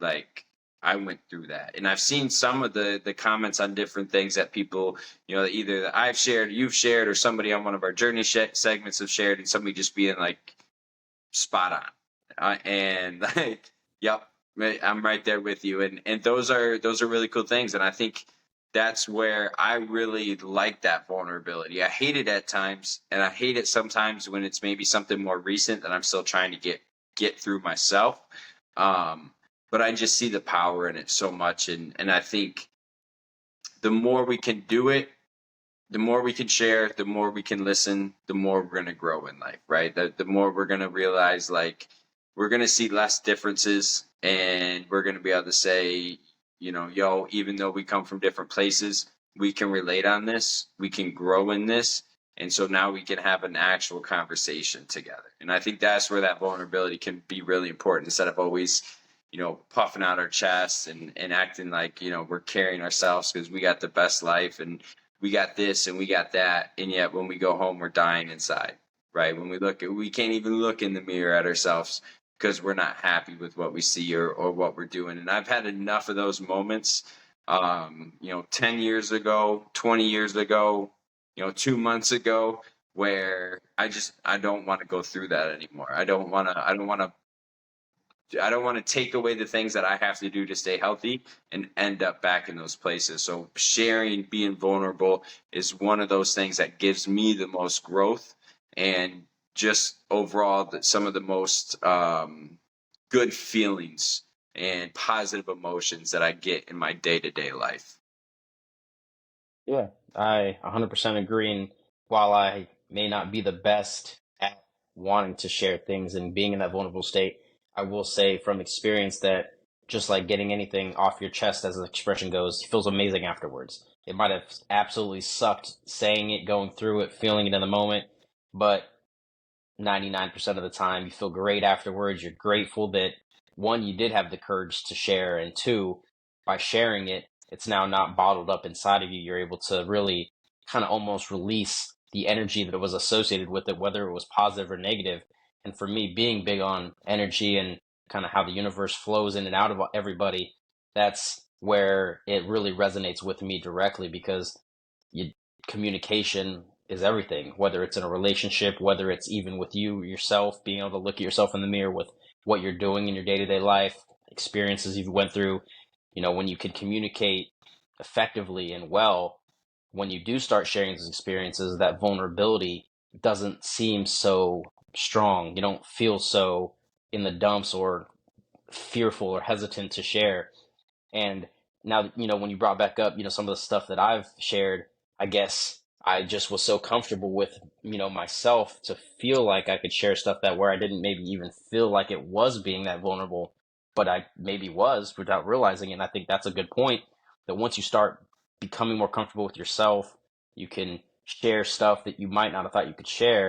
like I went through that, and I've seen some of the comments on different things that people, either that I've shared, you've shared, or somebody on one of our journey segments have shared, and somebody just being like spot on, and like, yep, I'm right there with you, and those are really cool things, and I think that's where I really like that vulnerability. I hate it at times, and I hate it sometimes when it's maybe something more recent that I'm still trying to get through myself. But I just see the power in it so much, and I think the more we can do it, the more we can share, the more we can listen, the more we're gonna grow in life, right? The more we're gonna realize, like, we're gonna see less differences, and we're gonna be able to say, yo, even though we come from different places, we can relate on this, we can grow in this, and so now we can have an actual conversation together. And I think that's where that vulnerability can be really important, instead of always, puffing out our chests and acting like, we're carrying ourselves because we got the best life and we got this and we got that, and yet when we go home, we're dying inside, right? When we can't even look in the mirror at ourselves because we're not happy with what we see or what we're doing. And I've had enough of those moments, 10 years ago, 20 years ago, 2 months ago, where I don't want to go through that anymore. I don't want to take away the things that I have to do to stay healthy and end up back in those places. So sharing, being vulnerable is one of those things that gives me the most growth, and just overall some of the most good feelings and positive emotions that I get in my day-to-day life. Yeah, I 100% agree. And while I may not be the best at wanting to share things and being in that vulnerable state, I will say from experience that just like getting anything off your chest, as the expression goes, it feels amazing afterwards. It might have absolutely sucked saying it, going through it, feeling it in the moment, but 99% of the time you feel great afterwards. You're grateful that one, you did have the courage to share, and two, by sharing it, it's now not bottled up inside of you. You're able to really kind of almost release the energy that was associated with it, whether it was positive or negative. And for me, being big on energy and kind of how the universe flows in and out of everybody, that's where it really resonates with me directly, because you, communication is everything, whether it's in a relationship, whether it's even with you yourself, being able to look at yourself in the mirror with what you're doing in your day-to-day life, experiences you've went through. When you can communicate effectively and well, when you do start sharing those experiences, that vulnerability doesn't seem so strong. You don't feel so in the dumps or fearful or hesitant to share. And now, when you brought back up, some of the stuff that I've shared, I guess I just was so comfortable with, myself to feel like I could share stuff that where I didn't maybe even feel like it was being that vulnerable, but I maybe was without realizing it. And I think that's a good point, that once you start becoming more comfortable with yourself, you can share stuff that you might not have thought you could share.